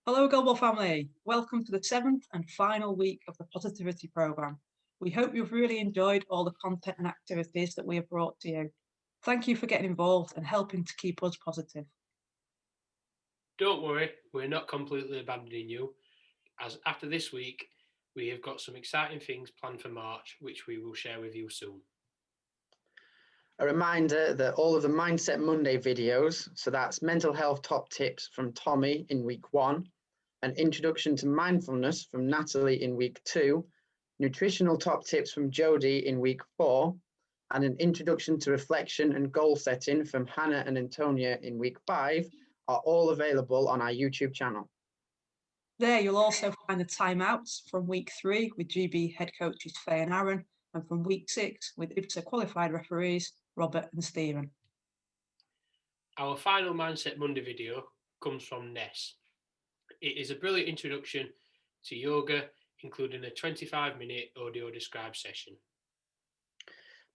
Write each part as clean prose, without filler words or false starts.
Hello, Goalball family. Welcome to the 7th and final week of the Positivity Programme. We hope you've really enjoyed all the content and activities that we have brought to you. Thank you for getting involved and helping to keep us positive. Don't worry, we're not completely abandoning you, as after this week, we have got some exciting things planned for March, which we will share with you soon. A reminder that all of the Mindset Monday videos, so that's mental health top tips from Tommy in week 1, an introduction to mindfulness from Natalie in week 2, nutritional top tips from Jodie in week 4, and an introduction to reflection and goal setting from Hannah and Antonia in week 5 are all available on our YouTube channel. There you'll also find the timeouts from week 3 with GB head coaches Faye and Aaron, and from week 6 with IBSA qualified referees Robert and Stephen. Our final Mindset Monday video comes from Ness. It is a brilliant introduction to yoga, including a 25-minute audio described session.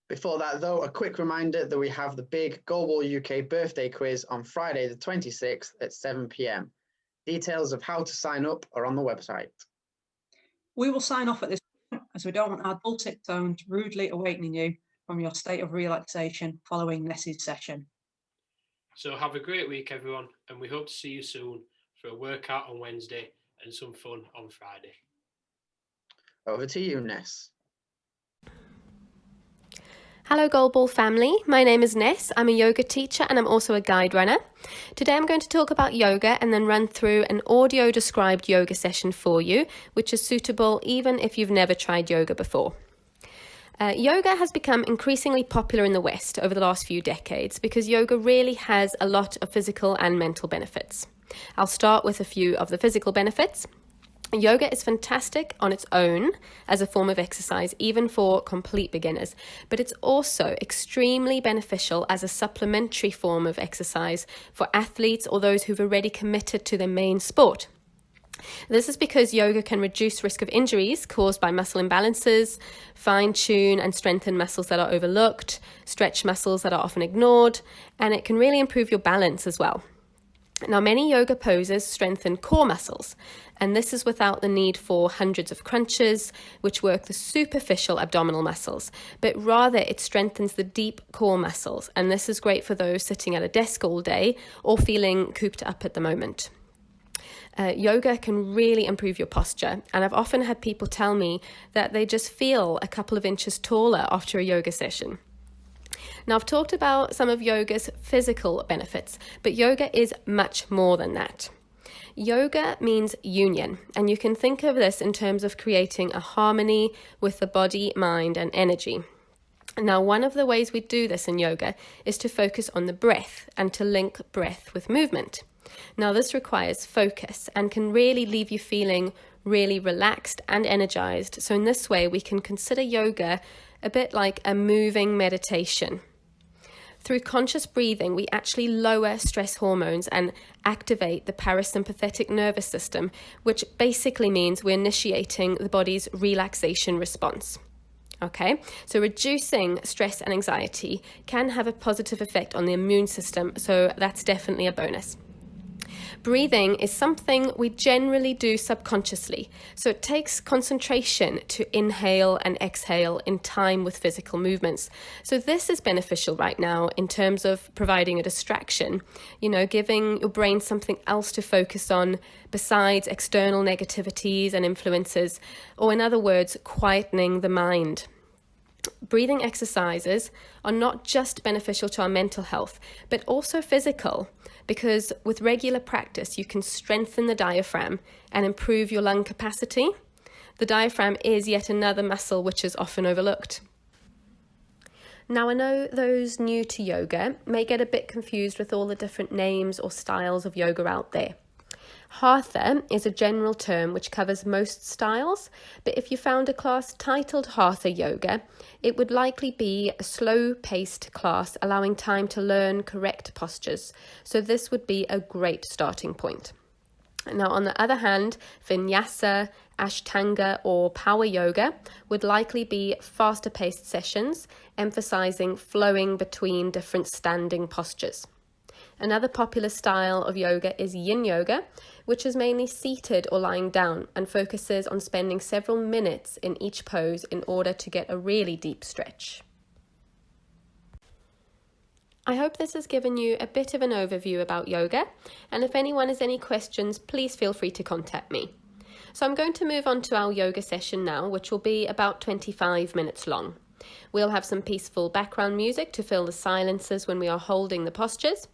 Before that though, a quick reminder that we have the big Goalball UK birthday quiz on Friday the 26th at 7 p.m. Details of how to sign up are on the website. We will sign off at this point as we don't want our dulcet tones rudely awakening you from your state of relaxation following Ness's session. So have a great week everyone, and we hope to see you soon for a workout on Wednesday and some fun on Friday. Over to you, Ness. Hello Goalball family, my name is Ness, I'm a yoga teacher and I'm also a guide runner. Today I'm going to talk about yoga and then run through an audio described yoga session for you, which is suitable even if you've never tried yoga before. Yoga has become increasingly popular in the West over the last few decades because yoga really has a lot of physical and mental benefits. I'll start with a few of the physical benefits. Yoga is fantastic on its own as a form of exercise, even for complete beginners, but it's also extremely beneficial as a supplementary form of exercise for athletes or those who've already committed to their main sport. This is because yoga can reduce risk of injuries caused by muscle imbalances, fine-tune and strengthen muscles that are overlooked, stretch muscles that are often ignored, and it can really improve your balance as well. Now, many yoga poses strengthen core muscles, and this is without the need for hundreds of crunches, which work the superficial abdominal muscles, but rather it strengthens the deep core muscles, and this is great for those sitting at a desk all day or feeling cooped up at the moment. Yoga can really improve your posture, and I've often had people tell me that they just feel a couple of inches taller after a yoga session. Now, I've talked about some of yoga's physical benefits, but yoga is much more than that. Yoga means union, and you can think of this in terms of creating a harmony with the body, mind, and energy. Now, one of the ways we do this in yoga is to focus on the breath and to link breath with movement. Now, this requires focus and can really leave you feeling really relaxed and energized. So in this way, we can consider yoga a bit like a moving meditation. Through conscious breathing, we actually lower stress hormones and activate the parasympathetic nervous system, which basically means we're initiating the body's relaxation response. Okay, so reducing stress and anxiety can have a positive effect on the immune system, so that's definitely a bonus. Breathing is something we generally do subconsciously, so it takes concentration to inhale and exhale in time with physical movements. So this is beneficial right now in terms of providing a distraction, giving your brain something else to focus on besides external negativities and influences, or in other words, quietening the mind. Breathing exercises are not just beneficial to our mental health, but also physical, because with regular practice, you can strengthen the diaphragm and improve your lung capacity. The diaphragm is yet another muscle which is often overlooked. Now, I know those new to yoga may get a bit confused with all the different names or styles of yoga out there. Hatha is a general term which covers most styles, but if you found a class titled Hatha Yoga, it would likely be a slow-paced class allowing time to learn correct postures, so this would be a great starting point. Now, on the other hand, Vinyasa, Ashtanga or Power Yoga would likely be faster-paced sessions, emphasizing flowing between different standing postures. Another popular style of yoga is yin yoga, which is mainly seated or lying down and focuses on spending several minutes in each pose in order to get a really deep stretch. I hope this has given you a bit of an overview about yoga, and if anyone has any questions, please feel free to contact me. So I'm going to move on to our yoga session now, which will be about 25 minutes long. We'll have some peaceful background music to fill the silences when we are holding the postures.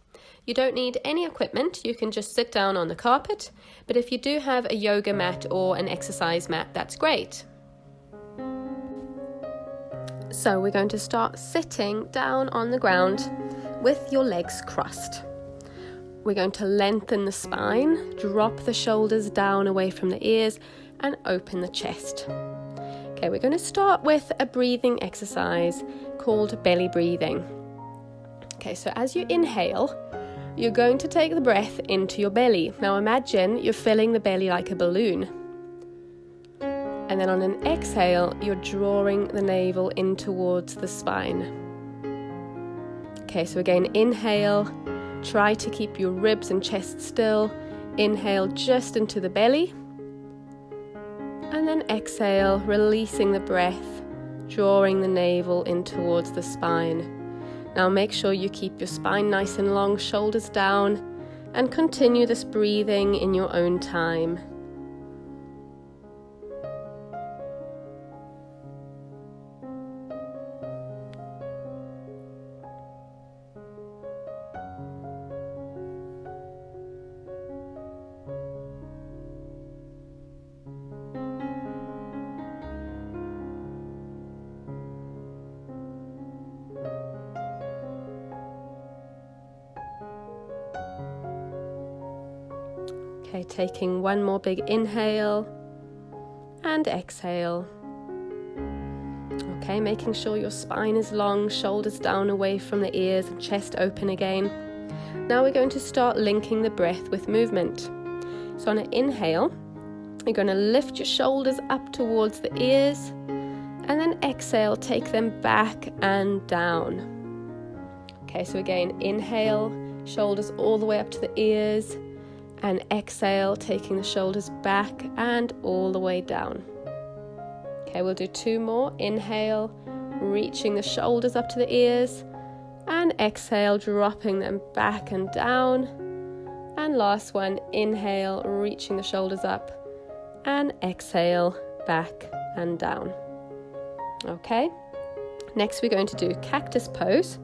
You don't need any equipment, you can just sit down on the carpet, but if you do have a yoga mat or an exercise mat, that's great. So we're going to start sitting down on the ground with your legs crossed. We're going to lengthen the spine, drop the shoulders down away from the ears, and open the chest. Okay, we're going to start with a breathing exercise called belly breathing. Okay, so as you inhale, you're going to take the breath into your belly. Now imagine you're filling the belly like a balloon. And then on an exhale, you're drawing the navel in towards the spine. Okay, so again, inhale, try to keep your ribs and chest still. Inhale just into the belly. And then exhale, releasing the breath, drawing the navel in towards the spine. Now make sure you keep your spine nice and long, shoulders down, and continue this breathing in your own time. Okay, taking one more big inhale and exhale. Okay, making sure your spine is long, shoulders down away from the ears and chest open again. Now we're going to start linking the breath with movement. So on an inhale, you're going to lift your shoulders up towards the ears, and then exhale, take them back and down. Okay, so again, inhale, shoulders all the way up to the ears, and exhale, taking the shoulders back and all the way down. Okay, we'll do two more. Inhale, reaching the shoulders up to the ears, and exhale, dropping them back and down. And last one, inhale, reaching the shoulders up, and exhale, back and down. Okay, next we're going to do cactus pose.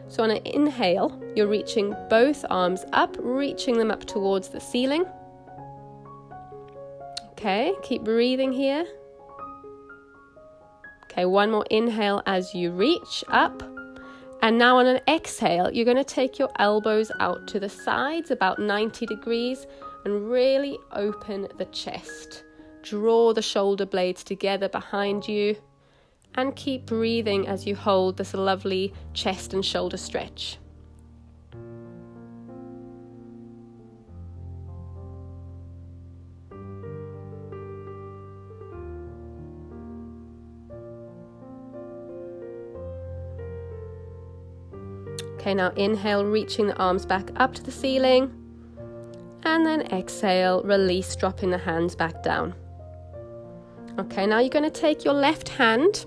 So on an inhale, you're reaching both arms up, reaching them up towards the ceiling. Okay, keep breathing here. Okay, one more inhale as you reach up. And now on an exhale, you're going to take your elbows out to the sides, about 90 degrees, and really open the chest. Draw the shoulder blades together behind you. And keep breathing as you hold this lovely chest and shoulder stretch. Okay, now inhale, reaching the arms back up to the ceiling. And then exhale, release, dropping the hands back down. Okay, now you're going to take your left hand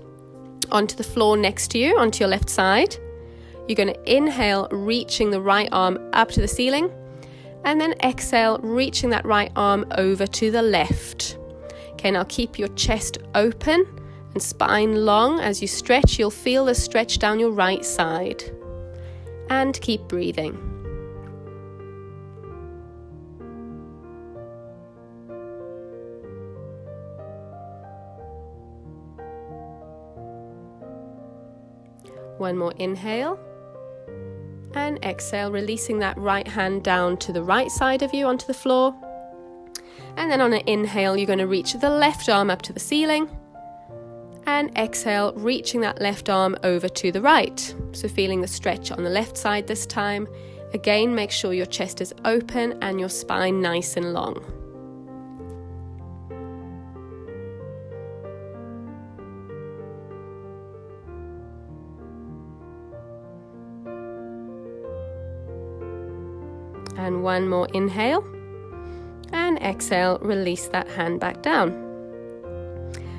onto the floor next to you, onto your left side. You're going to inhale, reaching the right arm up to the ceiling, and then exhale, reaching that right arm over to the left. Okay, now keep your chest open and spine long. As you stretch, you'll feel the stretch down your right side. And keep breathing. One more inhale and exhale, releasing that right hand down to the right side of you onto the floor. And then on an inhale, you're going to reach the left arm up to the ceiling, and exhale, reaching that left arm over to the right. So feeling the stretch on the left side this time. Again, make sure your chest is open and your spine nice and long. And one more inhale. And exhale, release that hand back down.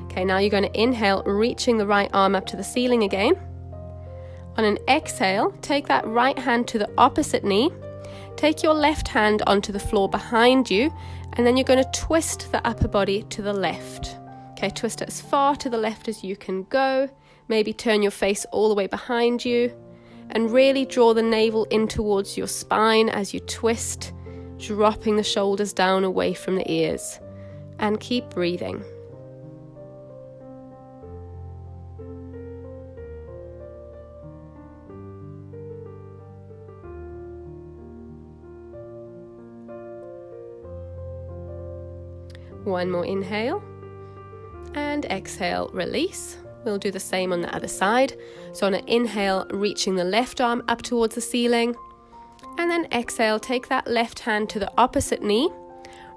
Okay, now you're going to inhale, reaching the right arm up to the ceiling again. On an exhale, take that right hand to the opposite knee. Take your left hand onto the floor behind you, and then you're going to twist the upper body to the left. Okay, twist it as far to the left as you can go. Maybe turn your face all the way behind you, and really draw the navel in towards your spine as you twist, dropping the shoulders down away from the ears. And keep breathing. One more inhale, and exhale, release. We'll do the same on the other side. So on an inhale, reaching the left arm up towards the ceiling, and then exhale, take that left hand to the opposite knee,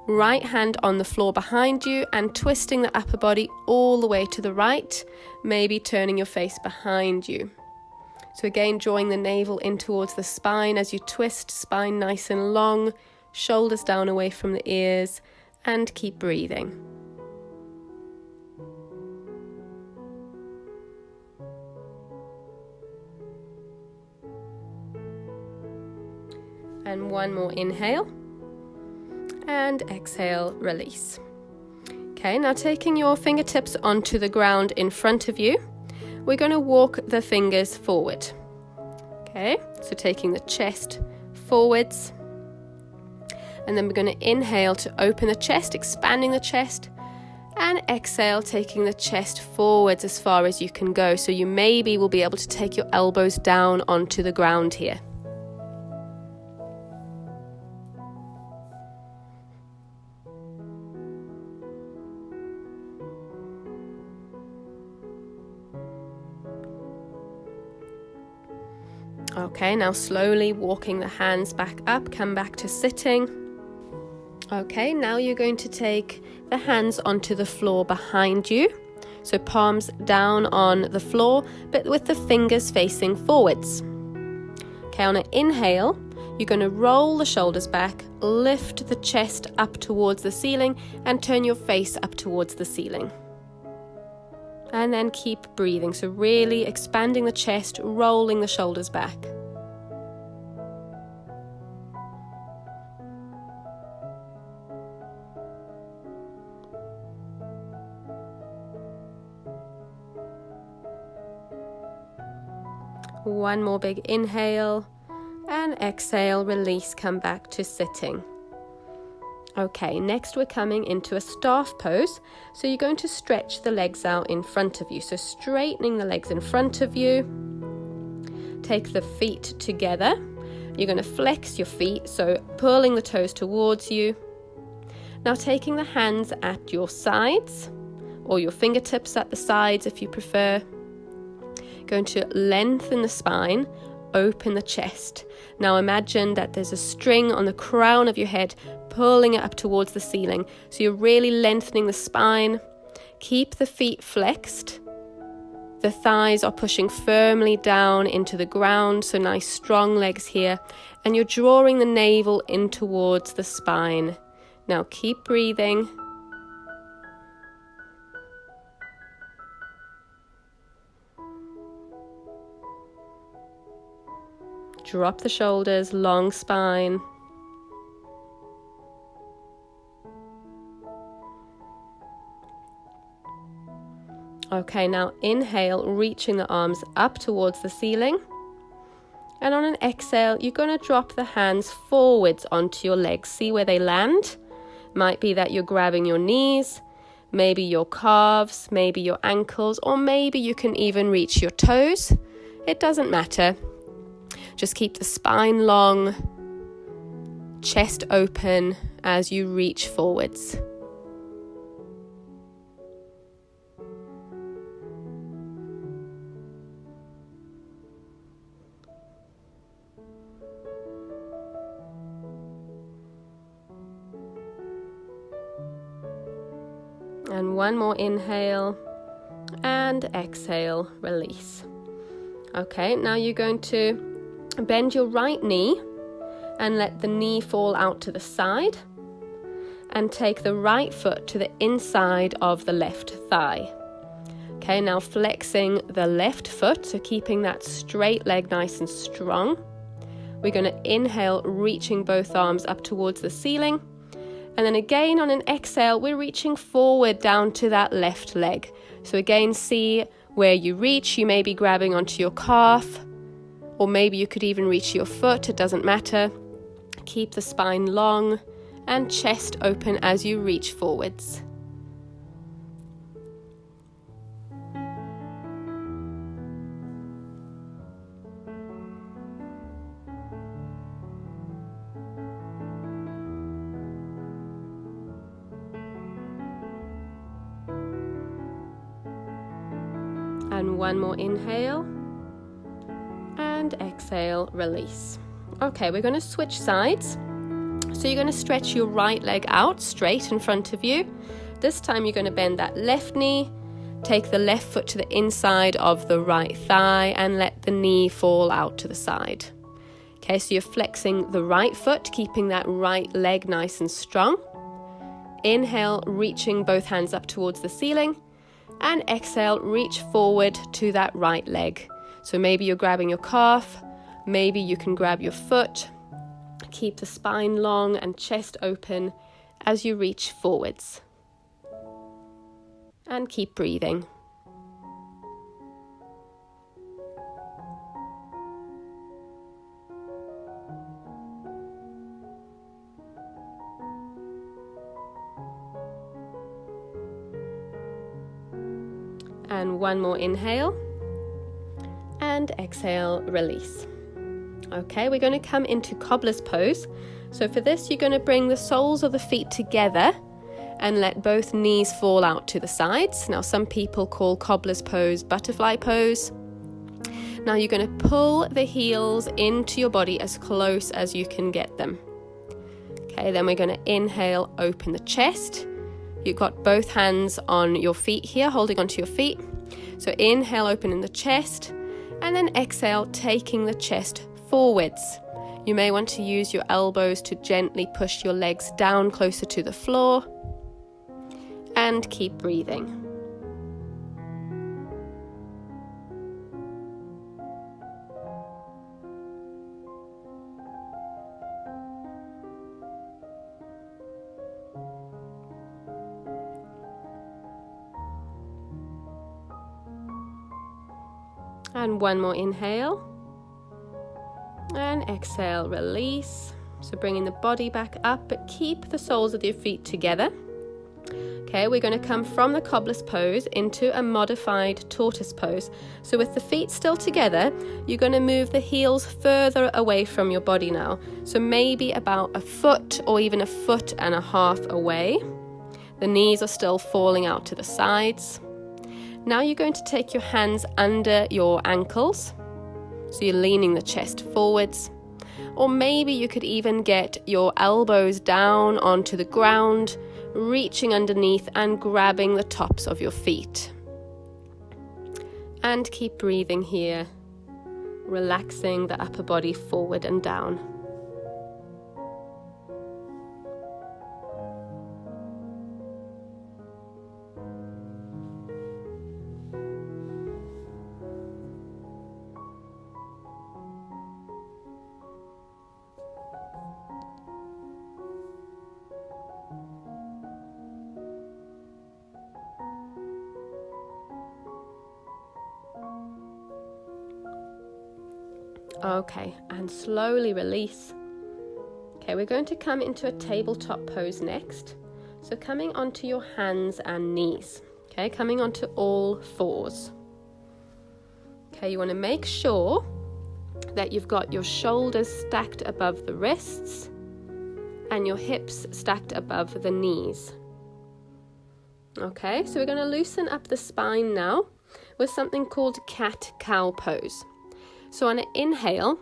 right hand on the floor behind you, and twisting the upper body all the way to the right, maybe turning your face behind you. So again, drawing the navel in towards the spine as you twist, spine nice and long, shoulders down away from the ears, and keep breathing. And one more inhale, and exhale, release. Okay, now taking your fingertips onto the ground in front of you, we're going to walk the fingers forward. Okay, so taking the chest forwards, and then we're going to inhale to open the chest, expanding the chest, and exhale, taking the chest forwards as far as you can go. So you maybe will be able to take your elbows down onto the ground here. Okay, now slowly walking the hands back up, come back to sitting. Okay, now you're going to take the hands onto the floor behind you. So palms down on the floor, but with the fingers facing forwards. Okay, on an inhale, you're going to roll the shoulders back, lift the chest up towards the ceiling, and turn your face up towards the ceiling. And then keep breathing. So really expanding the chest, rolling the shoulders back. One more big inhale, and exhale, release, come back to sitting. Okay, next we're coming into a staff pose. So you're going to stretch the legs out in front of you. So straightening the legs in front of you. Take the feet together. You're going to flex your feet, so pulling the toes towards you. Now taking the hands at your sides, or your fingertips at the sides if you prefer. Going to lengthen the spine, open the chest. Now imagine that there's a string on the crown of your head, pulling it up towards the ceiling. So you're really lengthening the spine. Keep the feet flexed. The thighs are pushing firmly down into the ground, so nice strong legs here. And you're drawing the navel in towards the spine. Now keep breathing. Drop the shoulders, long spine. Okay, now inhale, reaching the arms up towards the ceiling. And on an exhale, you're going to drop the hands forwards onto your legs. See where they land? Might be that you're grabbing your knees, maybe your calves, maybe your ankles, or maybe you can even reach your toes. It doesn't matter. Just keep the spine long, chest open as you reach forwards. And one more inhale and exhale, release. Okay, now you're going to bend your right knee and let the knee fall out to the side. And take the right foot to the inside of the left thigh. Okay, now flexing the left foot, so keeping that straight leg nice and strong. We're going to inhale, reaching both arms up towards the ceiling. And then again on an exhale, we're reaching forward down to that left leg. So again, see where you reach. You may be grabbing onto your calf, or maybe you could even reach your foot. It doesn't matter. Keep the spine long and chest open as you reach forwards. And one more inhale and exhale, release. Okay, we're going to switch sides. So you're going to stretch your right leg out straight in front of you. This time you're going to bend that left knee, take the left foot to the inside of the right thigh and let the knee fall out to the side. Okay, so you're flexing the right foot, keeping that right leg nice and strong. Inhale, reaching both hands up towards the ceiling. And exhale, reach forward to that right leg. So maybe you're grabbing your calf, maybe you can grab your foot. Keep the spine long and chest open as you reach forwards. And keep breathing. And one more inhale and exhale, release. Okay, we're going to come into cobbler's pose. So for this, you're going to bring the soles of the feet together and let both knees fall out to the sides. Now, some people call cobbler's pose butterfly pose. Now you're going to pull the heels into your body as close as you can get them. Okay, then we're going to inhale, open the chest. You've got both hands on your feet here, holding onto your feet. So inhale, opening the chest, and then exhale, taking the chest forwards. You may want to use your elbows to gently push your legs down closer to the floor, and keep breathing. And one more inhale. And exhale, release. So bringing the body back up, but keep the soles of your feet together. Okay, we're going to come from the cobbler's pose into a modified tortoise pose. So with the feet still together, you're going to move the heels further away from your body now. So maybe about a foot or even a foot and a half away. The knees are still falling out to the sides. Now you're going to take your hands under your ankles. So you're leaning the chest forwards. Or maybe you could even get your elbows down onto the ground, reaching underneath and grabbing the tops of your feet. And keep breathing here, relaxing the upper body forward and down. Okay, and slowly release. Okay, we're going to come into a tabletop pose next. So coming onto your hands and knees. Okay, coming onto all fours. Okay, you want to make sure that you've got your shoulders stacked above the wrists and your hips stacked above the knees. Okay, so we're going to loosen up the spine now with something called cat-cow pose. So on an inhale,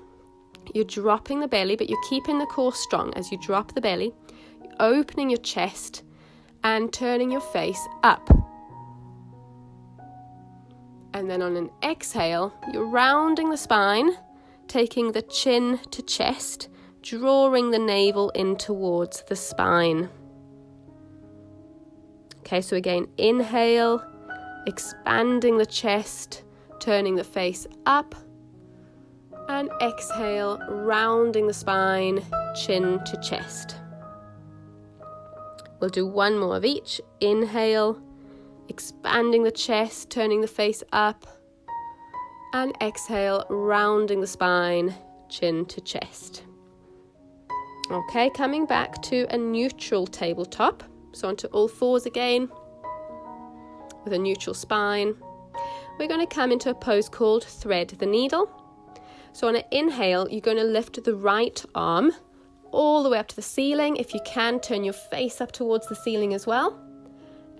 you're dropping the belly, but you're keeping the core strong. As you drop the belly, you're opening your chest and turning your face up. And then on an exhale, you're rounding the spine, taking the chin to chest, drawing the navel in towards the spine. Okay, so again, inhale, expanding the chest, turning the face up, and exhale, rounding the spine, chin to chest. We'll do one more of each. Inhale, expanding the chest, turning the face up, and exhale, rounding the spine, chin to chest. Okay, coming back to a neutral tabletop. So onto all fours again with a neutral spine. We're going to come into a pose called thread the needle. So on an inhale, you're going to lift the right arm all the way up to the ceiling. If you can, turn your face up towards the ceiling as well.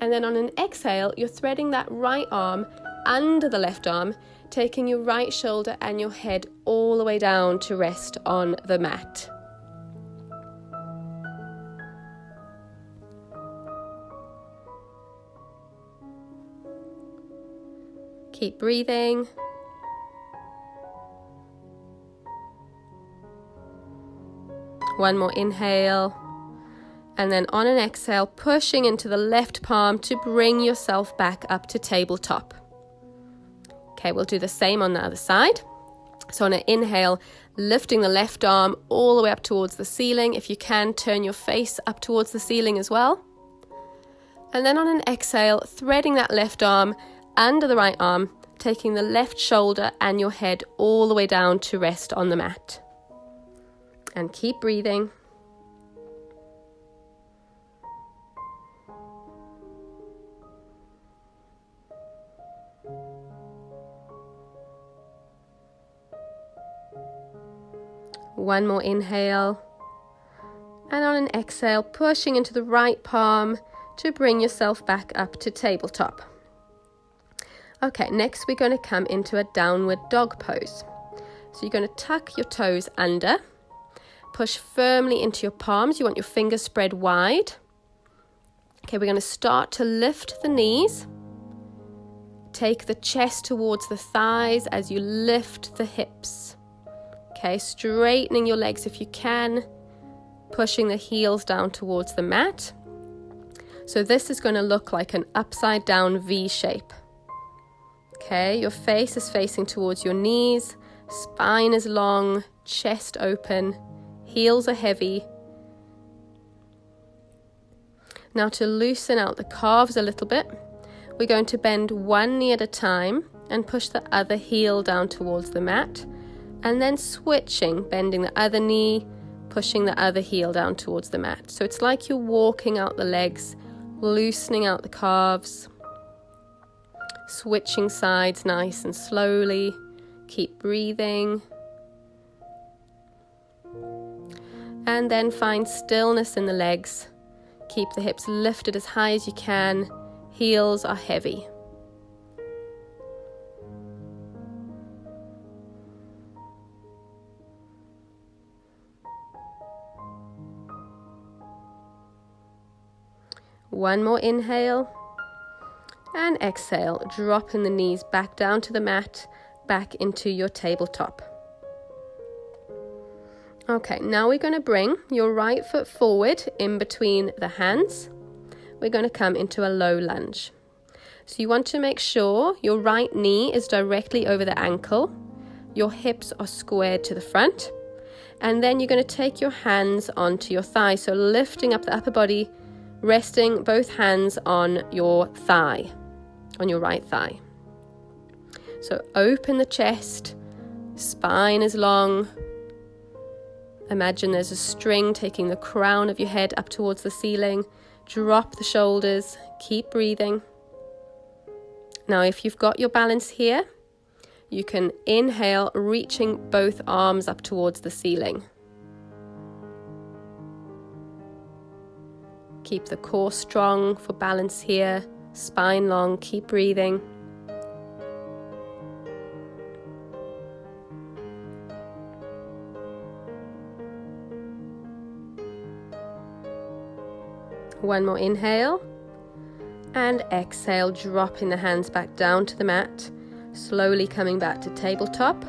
And then on an exhale, you're threading that right arm under the left arm, taking your right shoulder and your head all the way down to rest on the mat. Keep breathing. One more inhale. And then on an exhale, pushing into the left palm to bring yourself back up to tabletop. Okay, we'll do the same on the other side. So on an inhale, lifting the left arm all the way up towards the ceiling. If you can, turn your face up towards the ceiling as well. And then on an exhale, threading that left arm under the right arm, taking the left shoulder and your head all the way down to rest on the mat. And keep breathing. One more inhale. And on an exhale, pushing into the right palm to bring yourself back up to tabletop. Okay, next we're going to come into a downward dog pose. So you're going to tuck your toes under, push firmly into your palms. You want your fingers spread wide. Okay, we're going to start to lift the knees. Take the chest towards the thighs as you lift the hips. Okay, straightening your legs if you can, pushing the heels down towards the mat. So this is going to look like an upside down V shape. Okay, your face is facing towards your knees, spine is long, chest open, heels are heavy. Now to loosen out the calves a little bit, we're going to bend one knee at a time and push the other heel down towards the mat, and then switching, bending the other knee, pushing the other heel down towards the mat. So it's like you're walking out the legs, loosening out the calves, switching sides nice and slowly. Keep breathing. And then find stillness in the legs. Keep the hips lifted as high as you can. Heels are heavy. One more inhale. And exhale, dropping the knees back down to the mat, back into your tabletop. Okay, now we're going to bring your right foot forward in between the hands. We're going to come into a low lunge. So you want to make sure your right knee is directly over the ankle. Your hips are squared to the front. And then you're going to take your hands onto your thigh. So lifting up the upper body, resting both hands on your thigh, on your right thigh. So open the chest, spine is long. Imagine there's a string taking the crown of your head up towards the ceiling. Drop the shoulders, keep breathing. Now if you've got your balance here, you can inhale, reaching both arms up towards the ceiling. Keep the core strong for balance here, spine long, keep breathing. One more inhale, and exhale, dropping the hands back down to the mat, slowly coming back to tabletop.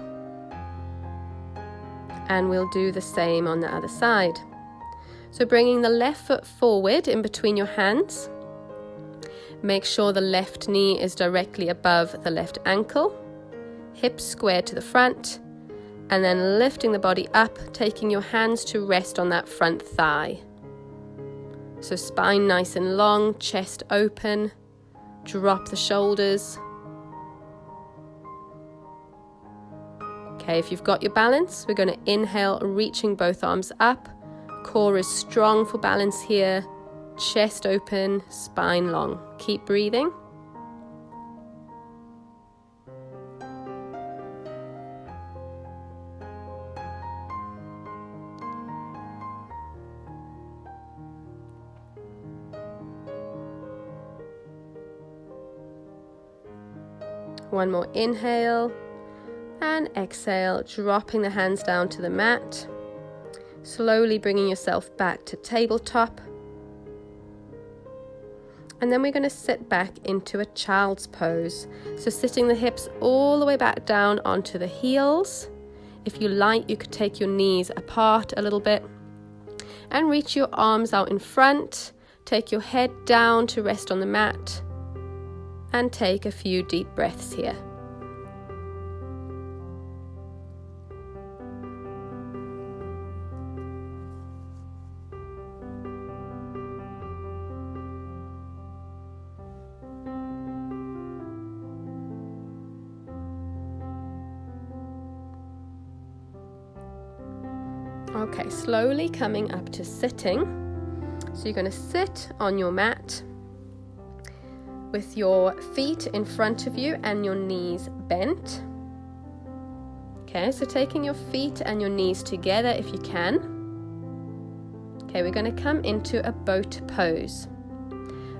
And we'll do the same on the other side. So bringing the left foot forward in between your hands. Make sure the left knee is directly above the left ankle. Hips square to the front. And then lifting the body up, taking your hands to rest on that front thigh. So spine nice and long, chest open. Drop the shoulders. Okay, if you've got your balance, we're going to inhale, reaching both arms up. Core is strong for balance here. Chest open, spine long. Keep breathing. One more inhale and exhale, dropping the hands down to the mat. Slowly bringing yourself back to tabletop. And then we're going to sit back into a child's pose. So sitting the hips all the way back down onto the heels. If you like, you could take your knees apart a little bit and reach your arms out in front. Take your head down to rest on the mat. And take a few deep breaths here. Okay, slowly coming up to sitting. So you're going to sit on your mat with your feet in front of you and your knees bent. Okay, so taking your feet and your knees together if you can. Okay, we're going to come into a boat pose.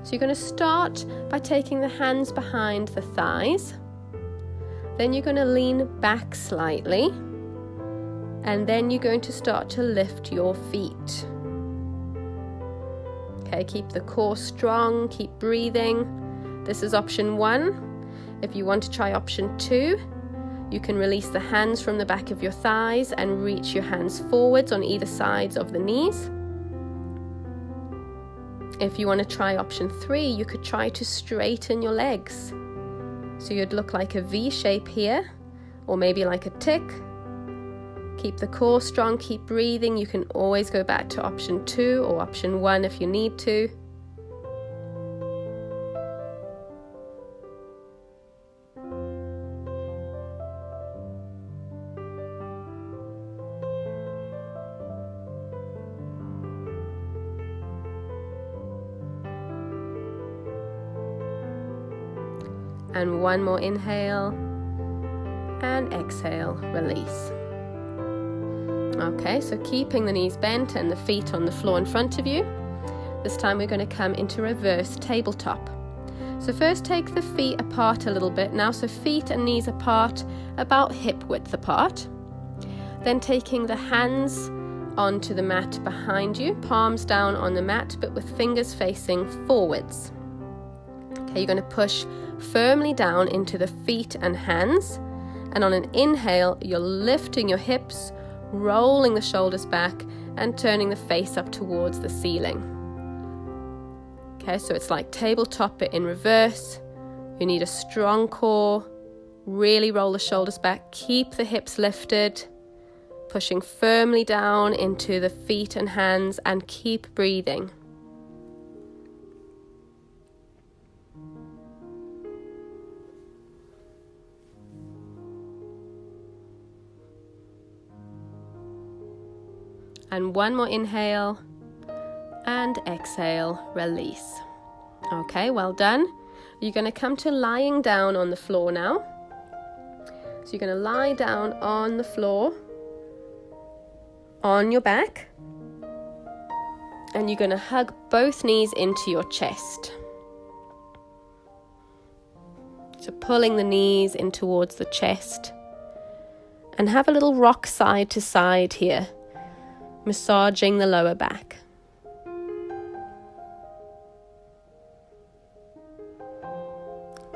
So you're going to start by taking the hands behind the thighs. Then you're going to lean back slightly. And then you're going to start to lift your feet. Okay, keep the core strong, keep breathing. This is option 1. If you want to try option 2, you can release the hands from the back of your thighs and reach your hands forwards on either sides of the knees. If you want to try option 3, you could try to straighten your legs. So you'd look like a V shape here, or maybe like a tick. Keep the core strong, keep breathing. You can always go back to option 2 or option 1 if you need to. And one more inhale and exhale, release. Okay, so keeping the knees bent and the feet on the floor in front of you. This time we're going to come into reverse tabletop. So first take the feet apart a little bit now, so feet and knees apart, about hip width apart. Then taking the hands onto the mat behind you, palms down on the mat but with fingers facing forwards. Okay, you're going to push firmly down into the feet and hands, and on an inhale you're lifting your hips, rolling the shoulders back and turning the face up towards the ceiling. Okay, so it's like tabletop but in reverse. You need a strong core, really roll the shoulders back, keep the hips lifted, pushing firmly down into the feet and hands, and keep breathing. And one more inhale and exhale, release. Okay, well done. You're going to come to lying down on the floor now. So you're going to lie down on the floor, on your back, and you're going to hug both knees into your chest. So pulling the knees in towards the chest, and have a little rock side to side here, massaging the lower back.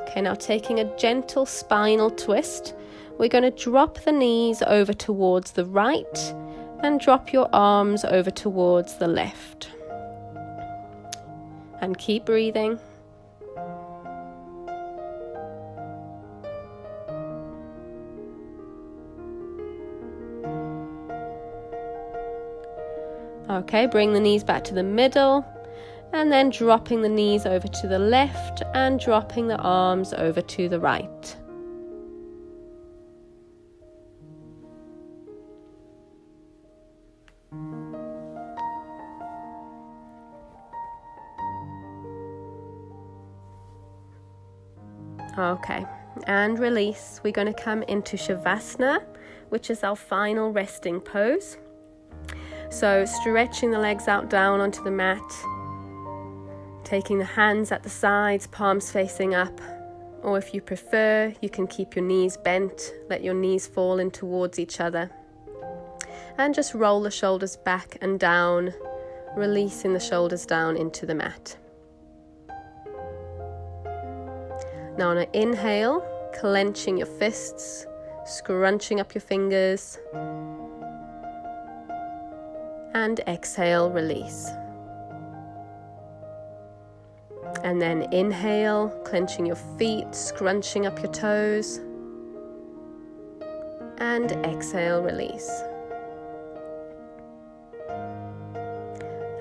Okay, now taking a gentle spinal twist, we're going to drop the knees over towards the right And drop your arms over towards the left. And keep breathing. Okay, bring the knees back to the middle, and then dropping the knees over to the left and dropping the arms over to the right. Okay, and release. We're going to come into Shavasana, which is our final resting pose. So stretching the legs out down onto the mat, taking the hands at the sides, palms facing up, or if you prefer, you can keep your knees bent, let your knees fall in towards each other, and just roll the shoulders back and down, releasing the shoulders down into the mat. Now on an inhale, clenching your fists, scrunching up your fingers, and exhale, release. And then inhale, clenching your feet, scrunching up your toes, and exhale, release.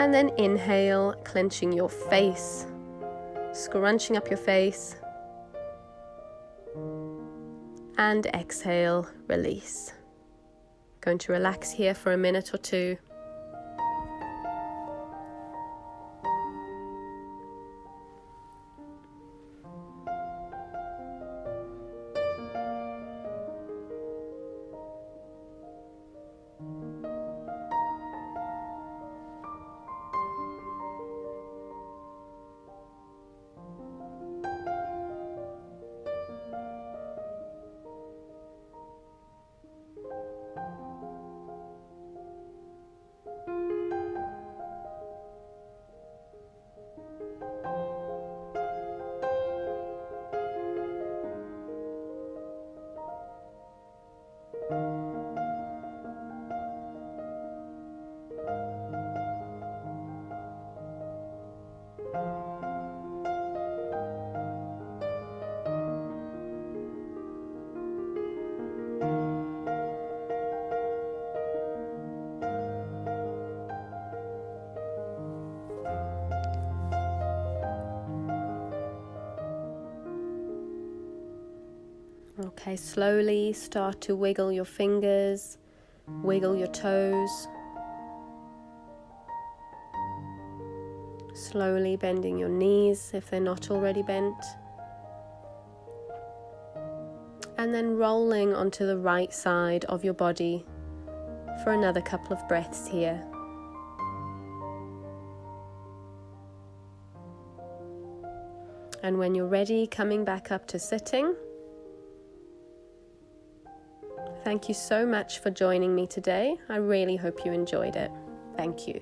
And then inhale, clenching your face, scrunching up your face, and exhale, release. Going to relax here for a minute or two. Okay, slowly start to wiggle your fingers, wiggle your toes. Slowly bending your knees if they're not already bent. And then rolling onto the right side of your body for another couple of breaths here. And when you're ready, coming back up to sitting. Thank you so much for joining me today. I really hope you enjoyed it. Thank you.